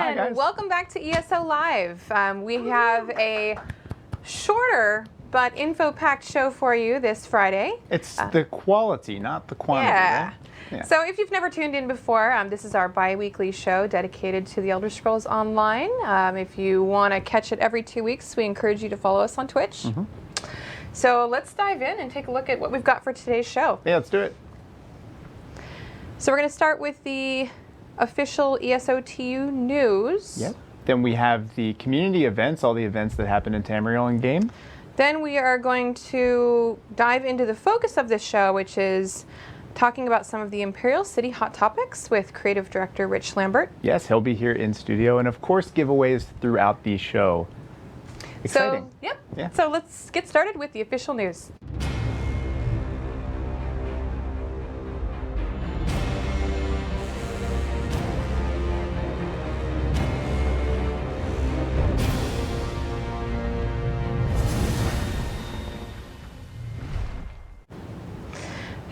Hi, guys. Welcome back to ESO Live. We have a shorter but info-packed show for you this Friday. It's the quality, not the quantity. Yeah. Right? Yeah. So if you've never tuned in before, this is our bi-weekly show dedicated to the Elder Scrolls Online. If you want to catch it every 2 weeks, we encourage you to follow us on Twitch. Mm-hmm. So let's dive in and take a look at what we've got for today's show. Yeah, let's do it. So we're going to start with the official ESOTU news. Yep. Then we have the community events, all the events that happen in Tamriel in game. Then we are going to dive into the focus of this show, which is talking about some of the Imperial City hot topics with creative director Rich Lambert. Yes, he'll be here in studio, and of course giveaways throughout the show. Exciting. So, yep. Yeah. So let's get started with the official news.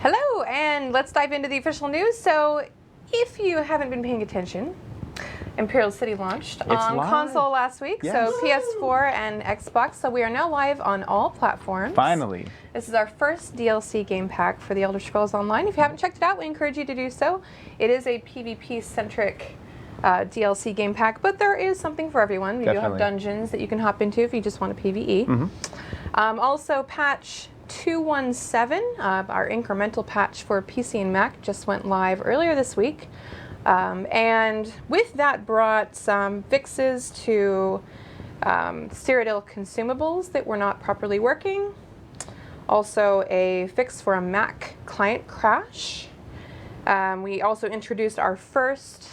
Hello, and let's dive into the official news. So, if you haven't been paying attention, Imperial City launched on live. console last week, Yes. so PS4 and Xbox. So we are now live on all platforms. Finally. This is our first DLC game pack for the Elder Scrolls Online. If you haven't checked it out, we encourage you to do so. It is a PvP-centric DLC game pack, but there is something for everyone. We do have Definitely. dungeons that you can hop into if you just want to PvE. Mm-hmm. Also, patch 217, our incremental patch for PC and Mac, just went live earlier this week. And with that brought some fixes to Cyrodiil consumables that were not properly working. Also a fix for a Mac client crash. We also introduced our first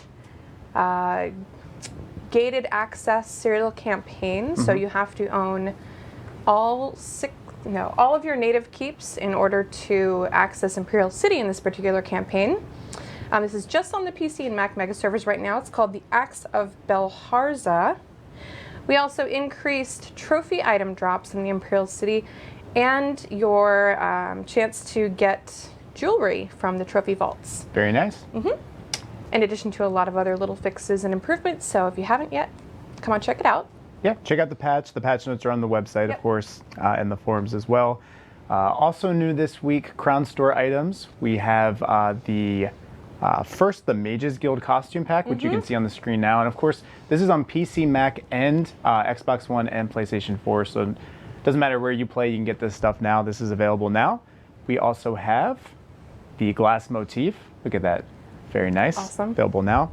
gated access Cyrodiil campaign. So you have to own all of your native keeps in order to access Imperial City in this particular campaign. This is just on the PC and Mac mega servers right now. It's called the Axe of Belharza. We also increased trophy item drops in the Imperial City and your chance to get jewelry from the trophy vaults. Very nice. In addition to a lot of other little fixes and improvements. So if you haven't yet, come on, check it out. Yeah, check out the patch. The patch notes are on the website, Yep. of course, and the forums as well. Also new this week, Crown Store items. We have first the Mages Guild costume pack, which you can see on the screen now. And of course, this is on PC, Mac, and Xbox One and PlayStation 4. So it doesn't matter where you play, you can get this stuff now. This is available now. We also have the glass motif. Look at that. Very nice. Awesome. Available now.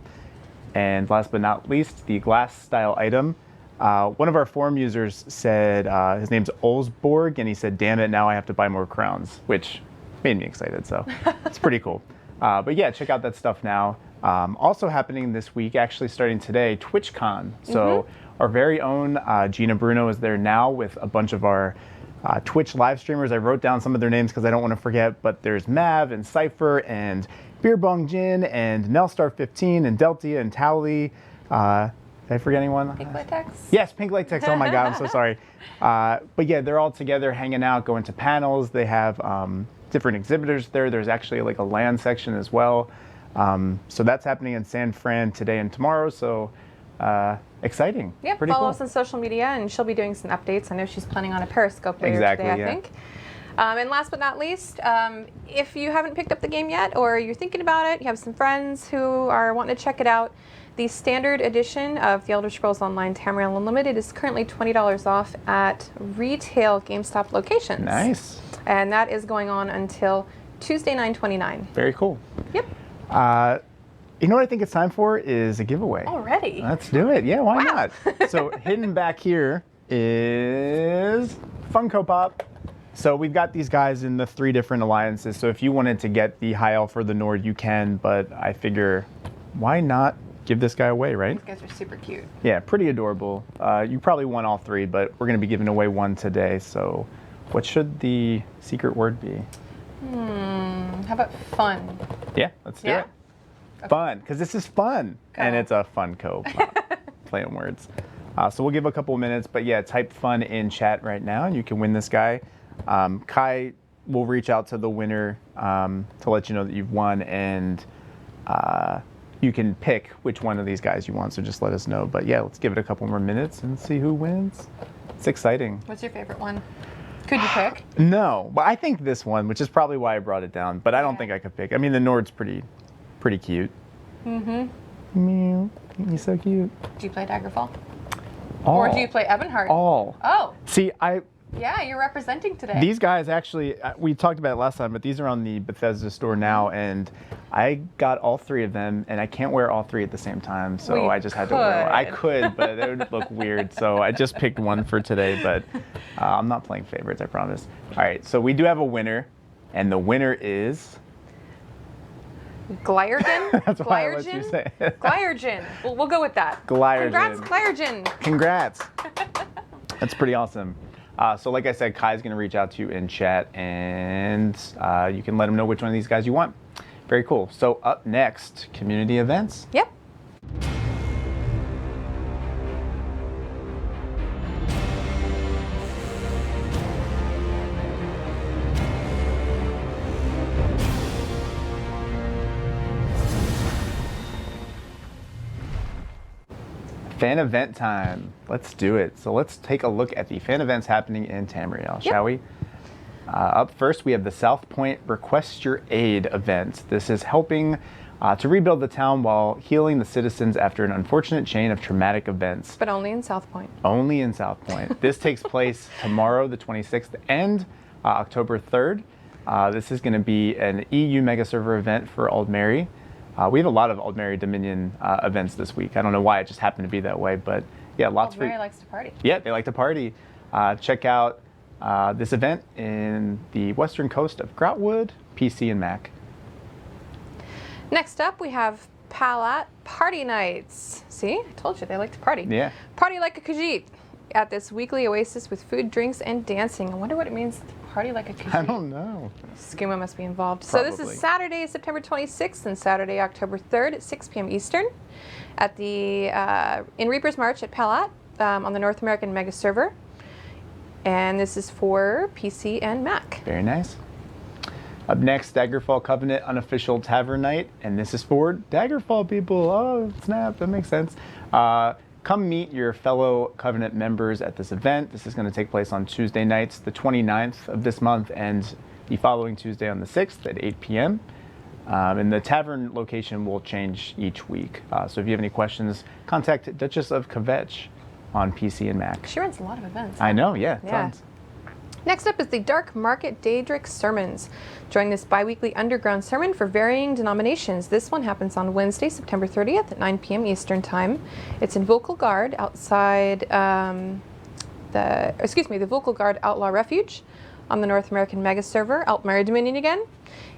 And last but not least, the glass style item. One of our forum users said, his name's Olsborg, and he said, damn it, now I have to buy more crowns, which made me excited, so it's pretty cool. But yeah, check out that stuff now. Also happening this week, actually starting today, TwitchCon. So our very own Gina Bruno is there now with a bunch of our Twitch live streamers. I wrote down some of their names because I don't want to forget, but there's Mav and Cypher and Beerbong Jin and Nelstar15 and Deltia and Towley. Did I forget anyone? Pink Latex? Yes, Pink Latex. Oh my God, I'm so sorry. But yeah, they're all together hanging out, going to panels. They have different exhibitors there. There's actually like a LAN section as well. So that's happening in San Fran today and tomorrow. So exciting. Yep, Pretty follow cool. us on social media, and she'll be doing some updates. I know she's planning on a Periscope later Exactly, today, I yeah. think. And last but not least, if you haven't picked up the game yet, or you're thinking about it, you have some friends who are wanting to check it out, the standard edition of the Elder Scrolls Online Tamriel Unlimited is currently $20 off at retail GameStop locations. Nice. And that is going on until Tuesday, 9/29. Very cool. Yep. You know what I think it's time for is a giveaway. Already. Let's do it. Yeah, why Wow. not? So hidden back here is Funko Pop. So we've got these guys in the 3 different alliances. So if you wanted to get the High Elf or the Nord, you can. But I figure, why not give this guy away, right? These guys are super cute. Yeah, pretty adorable. You probably won all 3, but we're going to be giving away 1 today. So what should the secret word be? How about fun? Yeah, let's do Yeah? it. Fun, because this is fun. And Go. it's a Funko Pop. Play on words. So we'll give a couple minutes, but yeah, type fun in chat right now and you can win this guy. Kai will reach out to the winner to let you know that you've won, and you can pick which one of these guys you want, so just let us know. But yeah, let's give it a couple more minutes and see who wins. It's exciting. What's your favorite one? Could you pick? No, but I think this one, which is probably why I brought it down, but I don't think I could pick. I mean, the Nord's pretty cute. Mm-hmm. Meow. He's so cute. Do you play Daggerfall? All. Or do you play Ebonheart? All. Oh. See, Yeah, you're representing today. these guys actually, we talked about it last time, but these are on the Bethesda store now, and I got all 3 of them, and I can't wear all 3 at the same time, so Well, I just had to wear one. I could, but it would look weird, so I just picked one for today, but I'm not playing favorites, I promise. All right, so we do have a winner, and the winner is... Gliargen? That's why I let you say it. Gliargen. We'll go with that. Gliargen. Congrats, Gliargen. Congrats. That's pretty awesome. So like I said, Kai's going to reach out to you in chat, and you can let him know which one of these guys you want. Very cool. So up next, community events. Yep. Fan event time. Let's do it. So let's take a look at the fan events happening in Tamriel, shall we? Up first, we have the South Point Request Your Aid event. This is helping to rebuild the town while healing the citizens after an unfortunate chain of traumatic events. But only in South Point. Only in South Point. This takes place tomorrow, the 26th, and October 3rd. This is going to be an EU mega server event for Aldmeri. We have a lot of Aldmeri Dominion events this week. I don't know why, it just happened to be that way, but yeah, lots Aldmeri likes to party. Yeah, they like to party. Check out this event in the western coast of Groutwood, PC and Mac. Next up, we have Palat Party Nights. See, I told you they like to party. Yeah. Party like a Khajiit at this weekly oasis with food, drinks, and dancing. I wonder what it means to party like a Khajiit. I don't know. Skuma must be involved. So this Probably. is Saturday, September 26th and Saturday, October 3rd at 6 p.m. Eastern at the in Reaper's March at Palat on the North American Mega Server. And this is for PC and Mac. Very nice. Up next, Daggerfall Covenant Unofficial Tavern Night, and this is for Daggerfall people. Oh, snap, that makes sense. Come meet your fellow Covenant members at this event. This is going to take place on Tuesday nights, the 29th of this month, and the following Tuesday on the 6th at 8 p.m. And the tavern location will change each week. So if you have any questions, contact Duchess of Kvetch on PC and Mac. She runs a lot of events. I know, yeah, Yeah. tons. Next up is the Dark Market Daedric Sermons. Join this bi-weekly underground sermon for varying denominations. This one happens on Wednesday, September 30th at 9 p.m. Eastern Time. It's in Vocal Guard outside the Vocal Guard Outlaw Refuge on the North American Mega Server, Aldmeri Dominion again.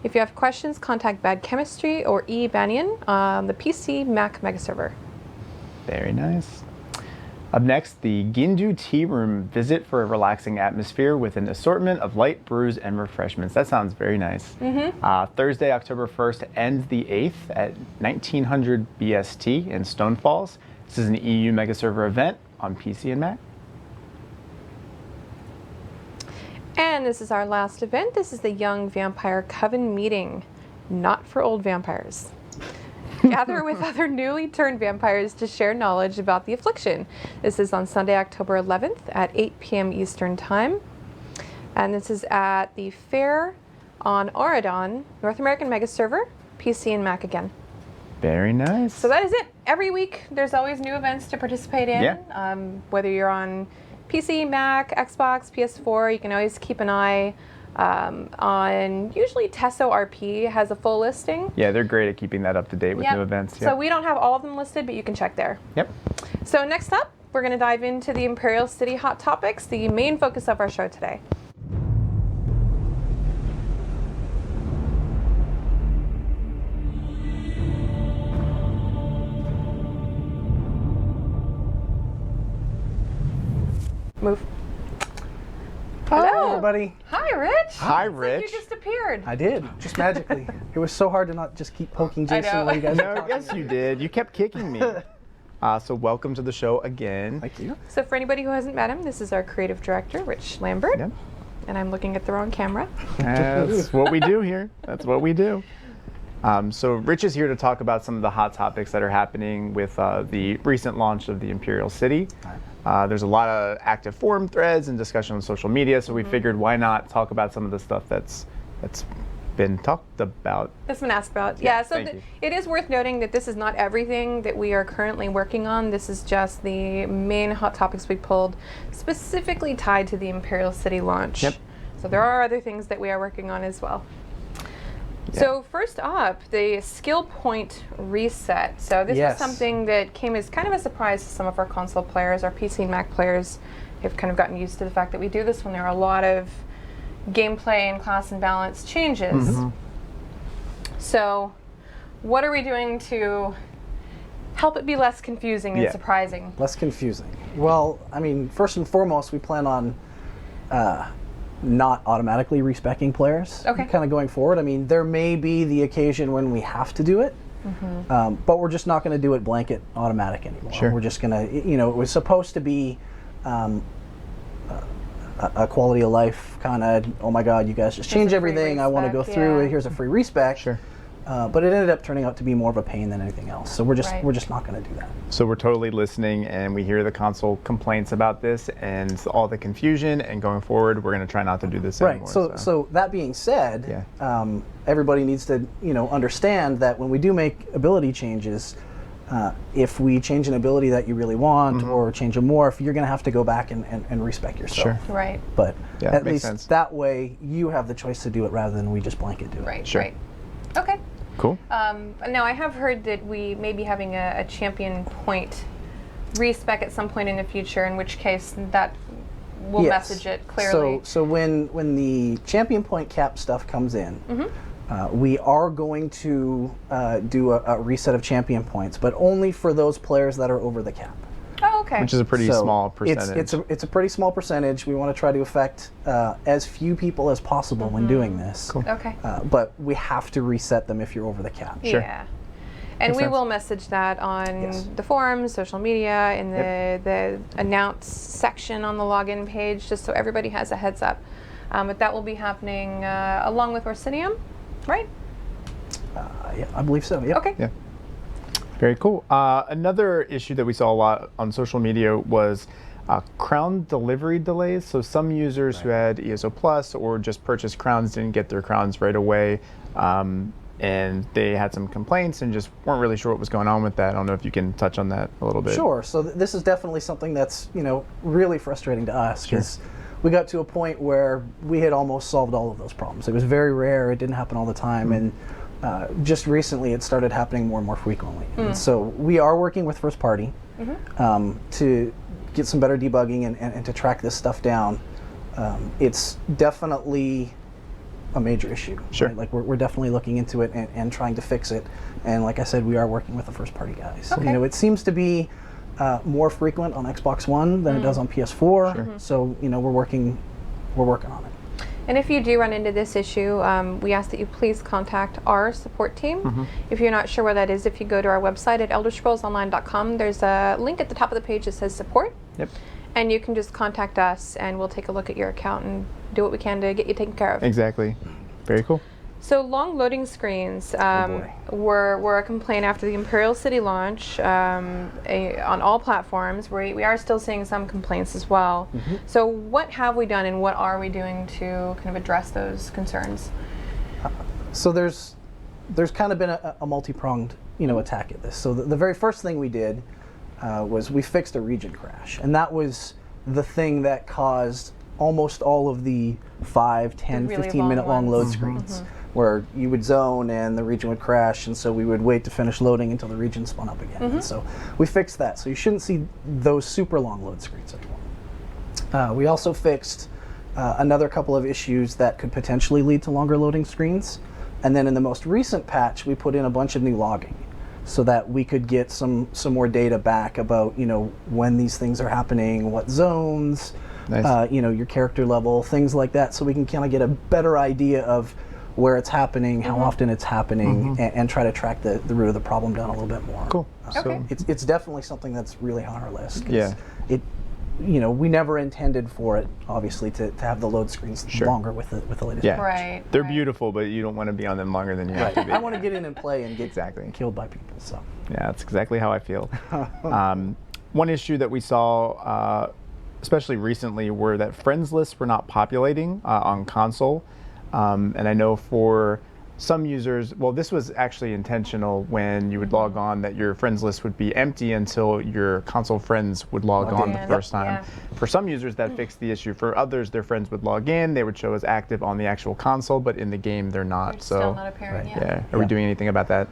If you have questions, contact Bad Chemistry or E. Banyan on the PC Mac Mega Server. Very nice. Up next, the Gindu Tea Room. Visit for a relaxing atmosphere with an assortment of light brews and refreshments. That sounds very nice. Thursday, October 1st and the 8th at 1900 BST in Stone Falls. This is an EU Mega Server event on PC and Mac. And this is our last event. This is the Young Vampire Coven Meeting. Not for old vampires. Gather with other newly turned vampires to share knowledge about the affliction. This is on Sunday, October 11th at 8 p.m. Eastern Time. And this is at the Fair on Auradon, North American Mega Server, PC and Mac again. Very nice. So that is it. Every week, there's always new events to participate in. Yeah. Whether you're on PC, Mac, Xbox, PS4, you can always keep an eye on, usually Tesso RP has a full listing. Yeah, they're great at keeping that up to date with new events. So we don't have all of them listed, but you can check there. Yep. So next up, we're going to dive into the Imperial City Hot Topics, the main focus of our show today. Move. Hello, everybody. Hi, Rich. Hi, It's like Rich. you just appeared. I did, just magically. It was so hard to not just keep poking I Jason know. while you guys were No, talking. yes, you did. You kept kicking me. So welcome to the show again. Thank you. So for anybody who hasn't met him, this is our creative director, Rich Lambert. Yep. And I'm looking at the wrong camera. That's what we do here. That's what we do. So Rich is here to talk about some of the hot topics that are happening with the recent launch of the Imperial City. There's a lot of active forum threads and discussion on social media, so we figured why not talk about some of the stuff that's been talked about. That's been asked about. Yeah, so it is worth noting that this is not everything that we are currently working on. This is just the main hot topics we pulled, specifically tied to the Imperial City launch. Yep. So there are other things that we are working on as well. Yeah. So first up, the skill point reset. So this was something that came as kind of a surprise to some of our console players. Our PC and Mac players have kind of gotten used to the fact that we do this when there are a lot of gameplay and class and balance changes. So what are we doing to help it be less confusing and surprising? Less confusing. Well, I mean, first and foremost, we plan on not automatically respeccing players kind of going forward. I mean, there may be the occasion when we have to do it, but we're just not going to do it blanket automatic anymore. We're just going to, you know, it was supposed to be a quality of life kind of, oh my god, you guys just change everything, I want to go through it, here's a free respec. But it ended up turning out to be more of a pain than anything else. So we're just not going to do that. So we're totally listening, and we hear the console complaints about this and all the confusion. And going forward, we're going to try not to do this anymore. So that being said, everybody needs to understand that when we do make ability changes, if we change an ability that you really want or change a morph, you're going to have to go back and respec yourself. Right. But at least that way, you have the choice to do it rather than we just blanket do it. Right. Okay. Cool. Now I have heard that we may be having a champion point respec at some point in the future, in which case that we'll message it clearly. So when the champion point cap stuff comes in, we are going to do a reset of champion points, but only for those players that are over the cap. Oh, okay. Which is a pretty small percentage. It's a pretty small percentage. We want to try to affect as few people as possible when doing this. Cool. Okay. But we have to reset them if you're over the cap. Yeah. And we will message that on the forums, social media, in the announce section on the login page, just so everybody has a heads up. But that will be happening along with Orsinium, right? Yeah, I believe so. Yep. Okay. Yeah. Very cool. Another issue that we saw a lot on social media was crown delivery delays. So some users who had ESO Plus or just purchased crowns didn't get their crowns right away. And they had some complaints and just weren't really sure what was going on with that. I don't know if you can touch on that a little bit. Sure. So this is definitely something that's really frustrating to us because we got to a point where we had almost solved all of those problems. It was very rare. It didn't happen all the time, and just recently it started happening more and more frequently. And so we are working with first party to get some better debugging and to track this stuff down. It's definitely a major issue. Right? Like we're definitely looking into it and trying to fix it. And like I said, we are working with the first party guys. Okay. It seems to be more frequent on Xbox One than it does on PS4. So we're working on it. And if you do run into this issue, we ask that you please contact our support team. If you're not sure where that is, if you go to our website at elderscrollsonline.com, there's a link at the top of the page that says support. And you can just contact us and we'll take a look at your account and do what we can to get you taken care of. Exactly. Very cool. So long loading screens were a complaint after the Imperial City launch on all platforms. We are still seeing some complaints as well. So what have we done and what are we doing to kind of address those concerns? So there's kind of been a multi-pronged attack at this. So the very first thing we did was we fixed a region crash, and that was the thing that caused almost all of the 5, 10, 15-minute long load screens, where you would zone and the region would crash, and so we would wait to finish loading until the region spun up again. And so we fixed that, so you shouldn't see those super long load screens anymore. We also fixed another couple of issues that could potentially lead to longer loading screens, and then in the most recent patch we put in a bunch of new logging so that we could get some more data back about when these things are happening, what zones, your character level, things like that, so we can kind of get a better idea of where it's happening, how often it's happening, and try to track the root of the problem down a little bit more. Cool. Okay. It's definitely something that's really on our list. we never intended for it, obviously, to have the load screens longer with the latest. Yeah. patch. Right. They're right. beautiful, but you don't want to be on them longer than you have to be. I want to get in and play and get Exactly. killed by people. So Yeah, that's exactly how I feel. One issue that we saw, especially recently, were that friends lists were not populating on console. And I know for some users, well, this was actually intentional when you would log on, that your friends list would be empty until your console friends would log on the in. first time. Yeah. For some users, that fixed the issue. For others, their friends would log in, they would show as active on the actual console, but in the game, they're not. They're So, still not apparent. Right. Yeah. Are we doing anything about that?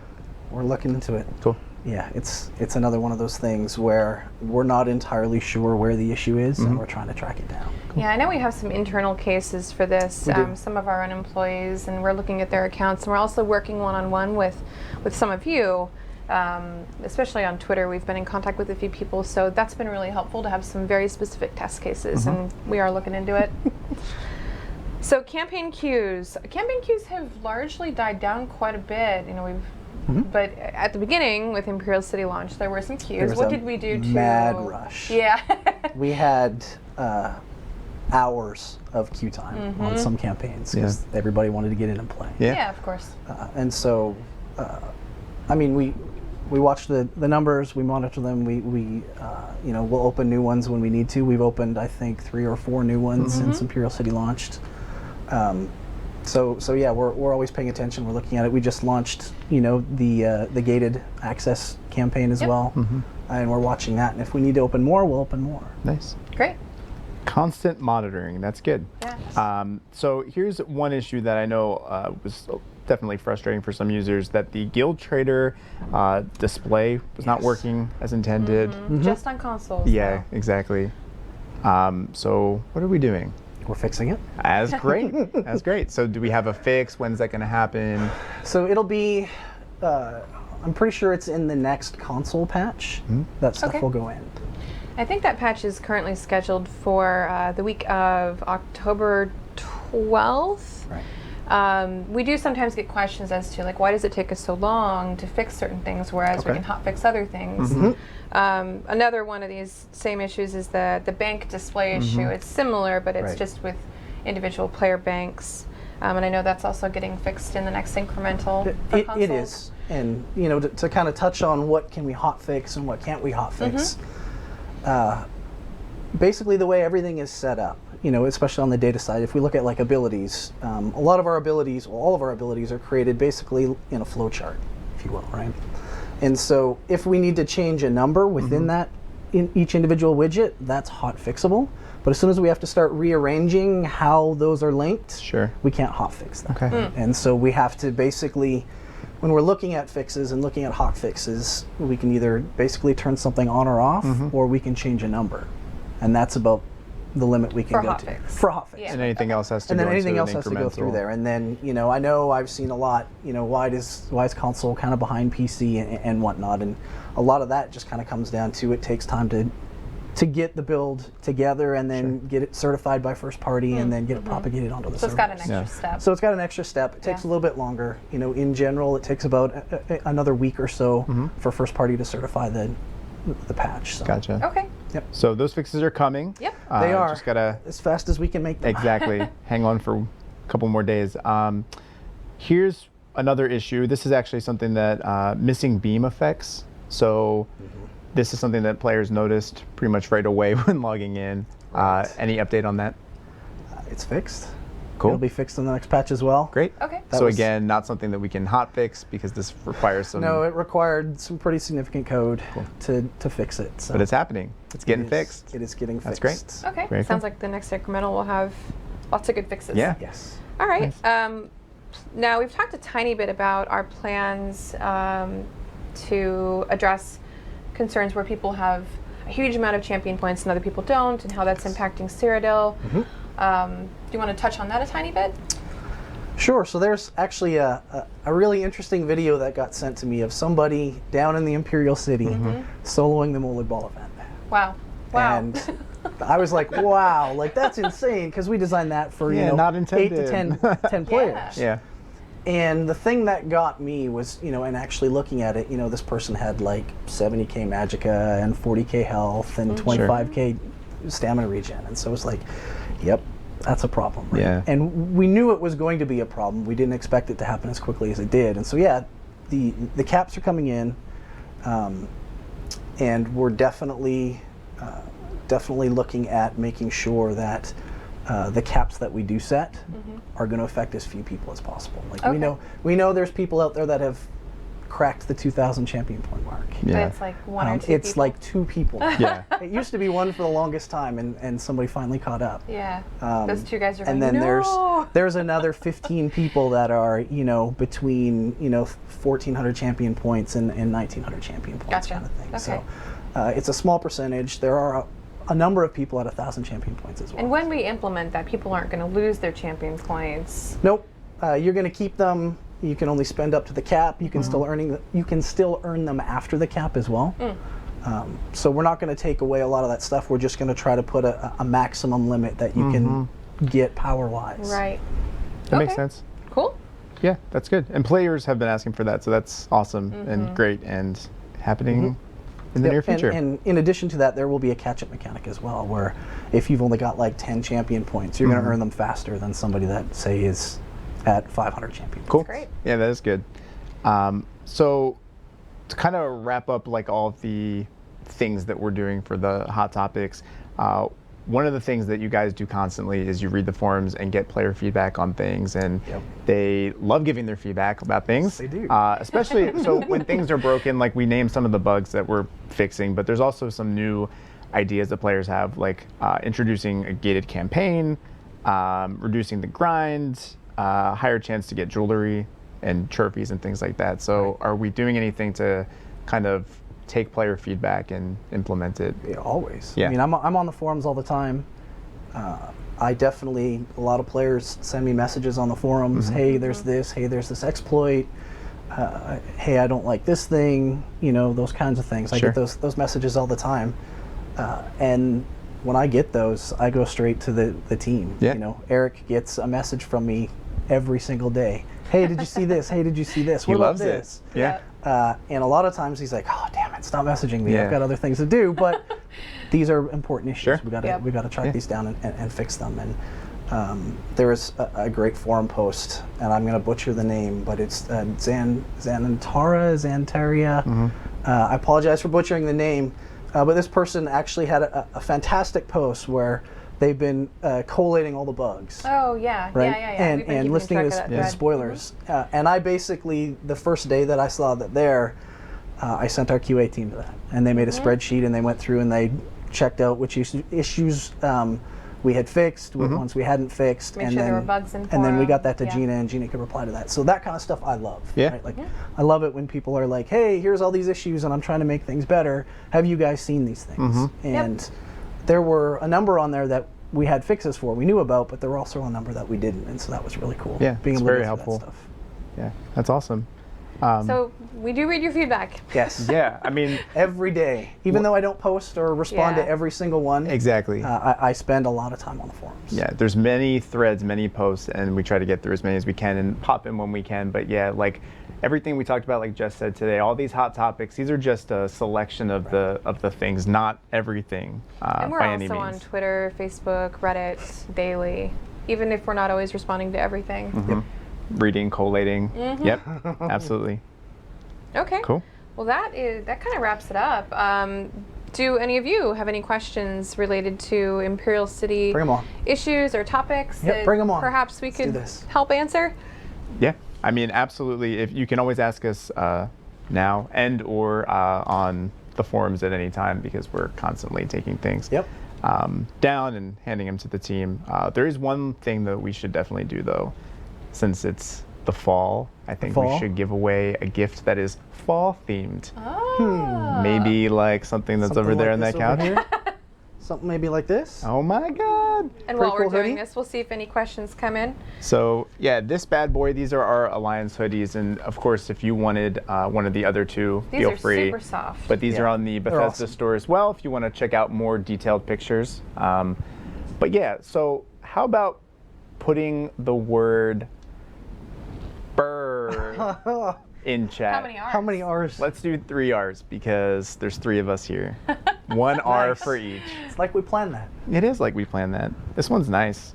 we're looking into it. Cool. Yeah, it's another one of those things where we're not entirely sure where the issue is, and we're trying to track it down. Yeah, I know we have some internal cases for this. We do. Some of our own employees, and we're looking at their accounts, and we're also working one-on-one with some of you, especially on Twitter. We've been in contact with a few people, so that's been really helpful to have some very specific test cases, and we are looking into it. So campaign queues. Campaign queues have largely died down quite a bit. But at the beginning, with Imperial City launch, there were some queues. was What a did we do to mad rush. Yeah. We had hours of queue time on some campaigns because everybody wanted to get in and play. Yeah, of course. And so, I mean, we watch the numbers, we monitor them, we'll open new ones when we need to. We've opened, I think, 3 or 4 new ones since Imperial City launched. So yeah, we're always paying attention. We're looking at it. We just launched, the gated access campaign as well, and we're watching that. And if we need to open more, we'll open more. Nice. Great. Constant monitoring. That's good. Yeah. So here's one issue that I know was definitely frustrating for some users, that the Guild Trader display was not working as intended. Just on consoles. Yeah, though. exactly. So what are we doing? We're fixing it. As great. As great. So do we have a fix? When's that going to happen? So it'll be, I'm pretty sure it's in the next console patch. That stuff will go in. I think that patch is currently scheduled for the week of October 12th. Right. We do sometimes get questions as to why does it take us so long to fix certain things, whereas we can hot fix other things. Another one of these same issues is the bank display issue. It's similar, but it's just with individual player banks. And I know that's also getting fixed in the next incremental for consoles. It is. And, to kind of touch on what can we hot fix and what can't we hot fix, basically the way everything is set up, especially on the data side, if we look at abilities, a lot of our abilities, well, all of our abilities are created basically in a flow chart, if you will, right? And so if we need to change a number within that, in each individual widget, that's hot fixable. But as soon as we have to start rearranging how those are linked, we can't hot fix that. And so we have to basically, when we're looking at fixes and looking at hot fixes, we can either basically turn something on or off, or we can change a number. And that's about the limit we can For go hot to. fix. For hot fix. Yeah. And anything else has to And go then anything into else an has to go through incremental- there. And then, I know I've seen a lot, why is console kind of behind PC and whatnot. And a lot of that just kind of comes down to it takes time to get the build together and then get it certified by first party and then get it propagated onto the So servers. it's got an extra step. So it's got an extra step. It takes a little bit longer. In general, it takes about another week or so for first party to certify the patch. So. Gotcha. Okay. So those fixes are coming. Yep. They are. Just gotta as fast as we can make them. exactly hang on for a couple more days. Here's another issue. This is actually something that missing beam effects. So this is something that players noticed pretty much right away when logging in. Any update on that? It's fixed. Cool. It'll be fixed in the next patch as well. Great. Okay. So again, not something that we can hot fix because this requires some. No, it required some pretty significant code to fix it. So But it's happening. It's getting it is- fixed. It is getting That's fixed. Okay. Very Sounds cool. like the next incremental will have lots of good fixes. Yeah. Yes. All right. Nice. Now we've talked a tiny bit about our plans to address concerns where people have a huge amount of champion points and other people don't, and how that's impacting Cyrodiil. Do you want to touch on that a tiny bit? Sure. So there's actually a really interesting video that got sent to me of somebody down in the Imperial City soloing the Molded Ball event. Wow. Wow. And I was like, wow, that's insane, because we designed that for not 8 to intended. 10 players. Yeah. And the thing that got me was, and actually looking at it, this person had 70k magicka and 40k health and 25k stamina regen. And so it's like, yep, that's a problem. Right? Yeah. And we knew it was going to be a problem. We didn't expect it to happen as quickly as it did. And so yeah, the caps are coming in, and we're definitely looking at making sure that the caps that we do set are going to affect as few people as possible. Like we know there's people out there that have cracked the 2,000 champion point mark. But it's like one or two It's people. like 2 people. Yeah. It used to be 1 for the longest time, and somebody finally caught up. Yeah. Those 2 guys are going, And then no! there's another 15 people that are, between 1,400 champion points and 1,900 champion points Gotcha. kind of thing. Okay. So it's a small percentage. There are a number of people at 1,000 champion points as well. And when we implement that, people aren't going to lose their champion points. Nope. You're going to keep them. You can only spend up to the cap. You can still earn them after the cap as well. So we're not going to take away a lot of that stuff. We're just going to try to put a maximum limit that you can get power-wise. Right. That makes sense. Cool. Yeah, that's good. And players have been asking for that, so that's awesome and great and happening in the near future. And in addition to that, there will be a catch-up mechanic as well, where if you've only got like 10 champion points, you're going to earn them faster than somebody that, say, is at 500 champion. Cool. Great. Yeah, that is good. So to kind of wrap up like all of the things that we're doing for the hot topics, one of the things that you guys do constantly is you read the forums and get player feedback on things, and they love giving their feedback about things. They do. Especially so when things are broken, like we named some of the bugs that we're fixing, but there's also some new ideas that players have, like introducing a gated campaign, reducing the grind, higher chance to get jewelry and trophies and things like that. So are we doing anything to kind of take player feedback and implement it? Yeah, always. Yeah. I mean, I'm on the forums all the time. A lot of players send me messages on the forums. Hey, there's this. Hey, there's this exploit. Hey, I don't like this thing. Those kinds of things. I get those messages all the time. And when I get those, I go straight to the team. Yeah. Eric gets a message from me every single day. Hey, did you see this? Hey, did you see this? He What about loves this? it. Yeah. And a lot of times he's like, "Oh, damn it! Stop messaging me. Yeah. I've got other things to do." But these are important issues. Sure. We got to track these down and fix them. And there was a great forum post, and I'm going to butcher the name, but it's Zantaria. I apologize for butchering the name, but this person actually had a fantastic post where they've been collating all the bugs. Oh, yeah. Right? Yeah. We've been And keeping listing track it of that as thread. spoilers. And I basically, the first day that I saw that there, I sent our QA team to that. And they made a spreadsheet, and they went through and they checked out which issues we had fixed, what ones we hadn't fixed. Make and sure then, there were bugs in And then we forum. got that to Yeah. Gina, and Gina could reply to that. So that kind of stuff I love. Yeah. Right? Like, I love it when people are like, hey, here's all these issues, and I'm trying to make things better. Have you guys seen these things? And there were a number on there that we had fixes for, we knew about, but there were also a number that we didn't, and so that was really cool. Yeah, being it's able very to do helpful. that stuff. Yeah, that's awesome. So we do read your feedback. Yes. Yeah, I mean, Every day, even though I don't post or respond to Yeah. every single one. exactly. I spend a lot of time on the forums. Yeah, there's many threads, many posts, and we try to get through as many as we can and pop in when we can. But yeah, like everything we talked about, like Jess said today, all these hot topics, these are just a selection of the things, not everything And we're by any also means. on Twitter, Facebook, Reddit, daily, even if we're not always responding to everything. Reading, collating. Yep, absolutely. Okay. Cool. Well, that kind of wraps it up. Do any of you have any questions related to Imperial City Bring 'em on. issues or topics Yep, that bring 'em on. perhaps we Let's do could this. help answer? Yeah, I mean, absolutely. If you can always ask us now and or on the forums at any time, because we're constantly taking things down and handing them to the team. There is one thing that we should definitely do, though, since it's the fall. I think we should give away a gift that is fall themed. Oh. Maybe like something that's over there on that couch. Something maybe like this. Oh my God. And Pretty while we're cool doing hoodie. this, we'll see if any questions come in. So yeah, this bad boy, these are our Alliance hoodies, and of course, if you wanted one of the other two, These feel are free. super soft. But these are on the They're Bethesda awesome. store as well, if you want to check out more detailed pictures. But yeah, so how about putting the word bird in chat? How many are? How many R's? Let's do 3 R's because there's 3 of us here. One R Nice. for each. It's like we planned that. It is like we planned that. This one's nice.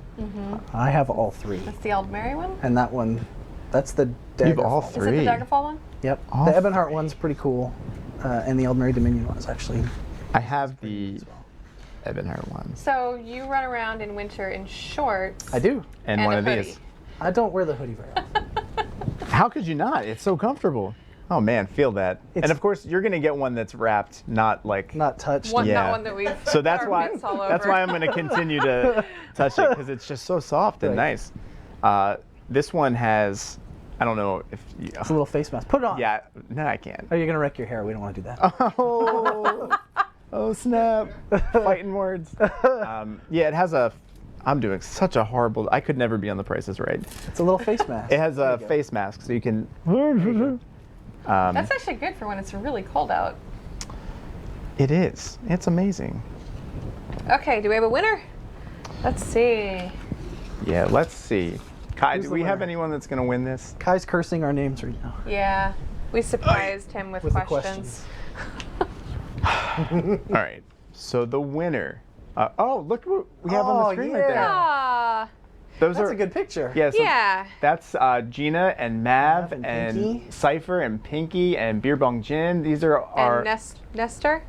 I have all three. That's the Old Mary one? And that one, that's the You have all Daggerfall. three. Is it the Daggerfall one? Yep. All The Ebonheart one's pretty cool. And the Old Mary Dominion one is actually I have the as well. Ebonheart ones. So you run around in winter in shorts. I do. And, And one a of hoodie. these. I don't wear the hoodie very often. How could you not? It's so comfortable. Oh man, feel that. And It's- of course, you're gonna get one that's wrapped, not like. Not touched. One, Yeah. Not one that we've So that's put our why. mitts all That's over. why I'm gonna continue to touch it because it's just so soft and Right. nice. This one has. I don't know if. You, It's a little face mask. Put it on. yeah. No, I can't. Oh, you're going to wreck your hair. We don't want to do that. Oh. Oh snap! Fighting words. Yeah, it has a. I'm doing such a horrible. I could never be on The Price is Right. It's a little face mask. It has There a you go. face mask, so you can. That's actually good for when it's really cold out. It is. It's amazing. Okay, do we have a winner? Let's see. Yeah. Let's see. Kai, Who's do the we have winner? anyone that's gonna win this? Kai's cursing our names right now. Yeah, we surprised him with With the questions. All right. So the winner. Oh, look what we have on the Oh, screen right there. yeah. Ah, Those That's are a good picture. Yeah. So yeah. That's Gina and Mav Mav and and Pinky. Cypher and Pinky and Beer Bong Jin. These are our And Nestor?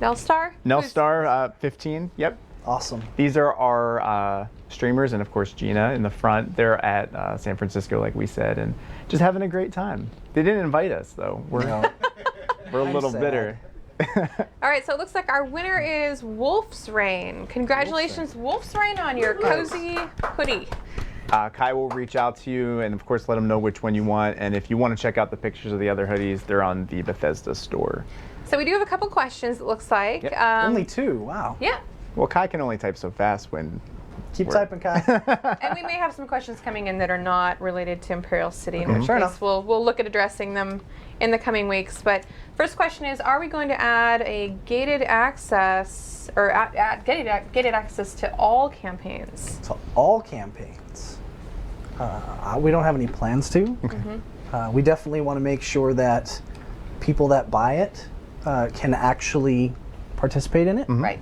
Nelstar? Who's- Nelstar 15. Yep. Awesome. These are our streamers, and of course Gina in the front. They're at San Francisco, like we said, and just having a great time. They didn't invite us though. We're No. we're a I'm little sad. bitter. All right, so it looks like our winner is Wolf's Rain. Congratulations, Wolf's Rain, on your cozy hoodie. Kai will reach out to you and, of course, let them know which one you want. And if you want to check out the pictures of the other hoodies, they're on the Bethesda store. So we do have a couple questions, it looks like. Yep. Only two. Wow. Yeah, Well, Kai can only type so fast when. Keep we're- typing, Kai. and we may have some questions coming in that are not related to Imperial City, in which Fair case enough. we'll look at addressing them in the coming weeks. But first question is, are we going to add a gated access, or gated access to all campaigns? So all campaigns. We don't have any plans to. We definitely want to make sure that people that buy it can actually participate in it. Right.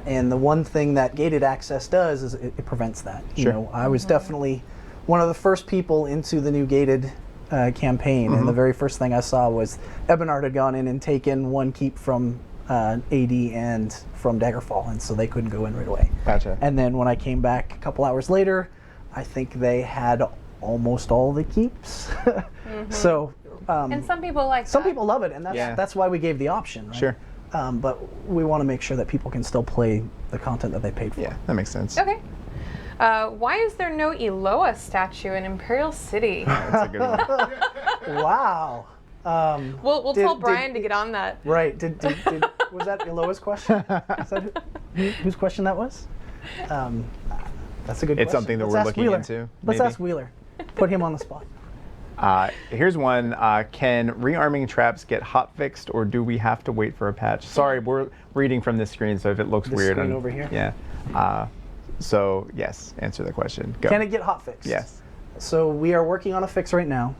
And the one thing that gated access does is it prevents that. You Sure. know, I was definitely one of the first people into the new gated campaign, and the very first thing I saw was Ebonheart had gone in and taken one keep from AD and from Daggerfall, and so they couldn't go in right away. Gotcha. And then when I came back a couple hours later, I think they had almost all the keeps. So And some people like some that. people love it, and that's Yeah. that's why we gave the option. Right? Sure. But we want to make sure that people can still play the content that they paid for. Yeah, that makes sense. Okay. Why is there no Eloa statue in Imperial City? That's a good one. Wow. We'll Did- tell did- Brian to get on that. Right. Did was that Eloa's question? Is that whose question that was? That's a good question. It's something that Let's we're ask looking Wheeler. into, Let's maybe. ask Wheeler. Put him on the spot. Here's one. Can rearming traps get hotfixed, or do we have to wait for a patch? Sorry, we're reading from this screen, so if it looks This weird. screen over here? Yeah. So, yes, answer the question. Go. Can it get hotfixed? Yes. So we are working on a fix right now.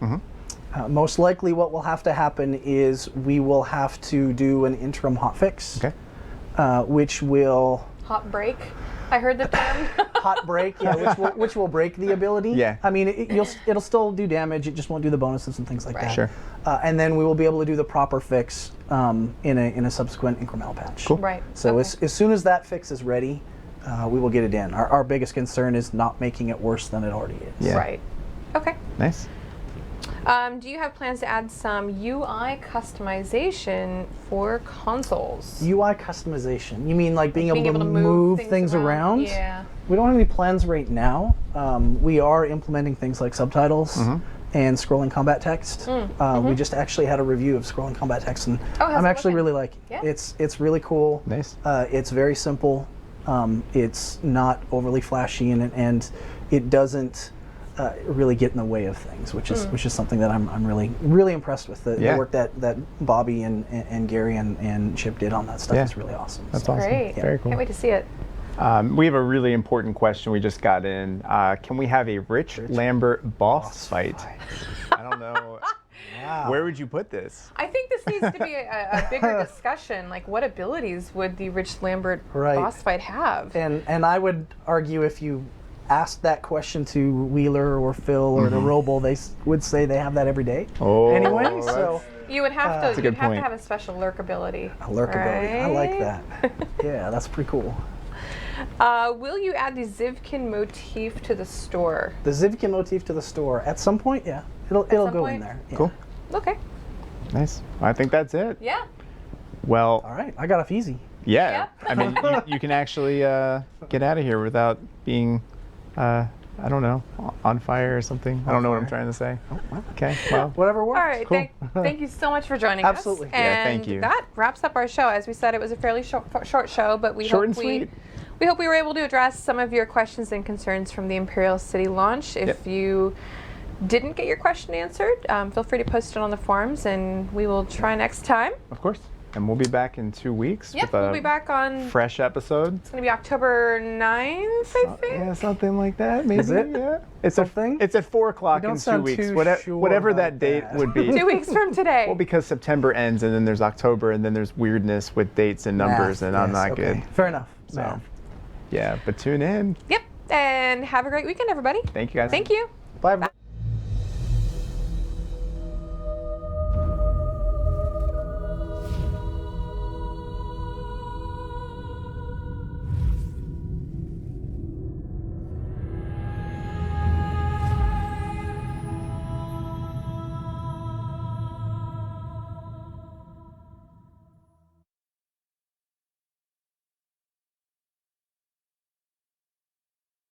Most likely what will have to happen is we will have to do an interim hotfix, Okay. which will Hot break. I heard the term. hot break, yeah, which will break the ability. Yeah. I mean, it'll still do damage. It just won't do the bonuses and things like that. Sure. And then we will be able to do the proper fix in a subsequent incremental patch. Cool. Right. So Okay. as soon as that fix is ready, we will get it in. Our biggest concern is not making it worse than it already is. Yeah. Right. Okay. Nice. Do you have plans to add some UI customization for consoles? UI customization. You mean like being Being able to move things around? Yeah. We don't have any plans right now. We are implementing things like subtitles and scrolling combat text. We just actually had a review of scrolling combat text, and how's I'm it actually looking? really liking it. Yeah. It's really cool. Nice. It's very simple. It's not overly flashy, and it doesn't really get in the way of things, which is something that I'm really impressed with. The Yeah. work that Bobby and Gary and Chip did on that stuff Yeah. is really awesome. That's So- awesome. Great. Very cool. Can't wait to see it. We have a really important question we just got in. Can we have a Rich Lambert boss fight? I don't know. Where would you put this? I think this needs to be a bigger discussion. Like, what abilities would the Rich Lambert Right. boss fight have? And I would argue if you asked that question to Wheeler or Phil or the Roble, they would say they have that every day. Oh, Anyway, that's- so You would have a to. good You'd have point. to have a special lurk ability. a lurk ability. I like right? that. Yeah, that's pretty cool. Will you add the Zivkin motif to the store? The Zivkin motif to the store at some point. Yeah, it'll some go in point? there. Yeah. Cool. Okay. Nice. I think that's it. Yeah. Well, All right, I got off easy. yeah. Yep. I mean, you can actually get out of here without being, I don't know, on fire or something. I don't know what I'm trying to say. Okay. Well. Whatever works. All right. Cool. Thank you so much for joining Absolutely. us. Yeah, And thank you. that wraps up our show. As we said, it was a fairly short show, but we Short hope and sweet. we hope we were able to address some of your questions and concerns from the Imperial City launch. If Yep. you didn't get your question answered, feel free to post it on the forums, and we will try next time. Of course. And we'll be back in 2 weeks Yep, with a we'll be back on. fresh episode. It's going to be October 9th, I think. Yeah, something like that. Maybe. Is it? Yeah. It's Something? It's at 4 o'clock You don't in 2 sound weeks. too sure Whatever about that date that. would be. 2 weeks from today. Well, because September ends, and then there's October, and then there's weirdness with dates and numbers, Math, and I'm yes, not okay. good. Fair enough. So, Math. yeah, but tune in. Yep. And have a great weekend, everybody. Thank you guys. Thank you. Bye.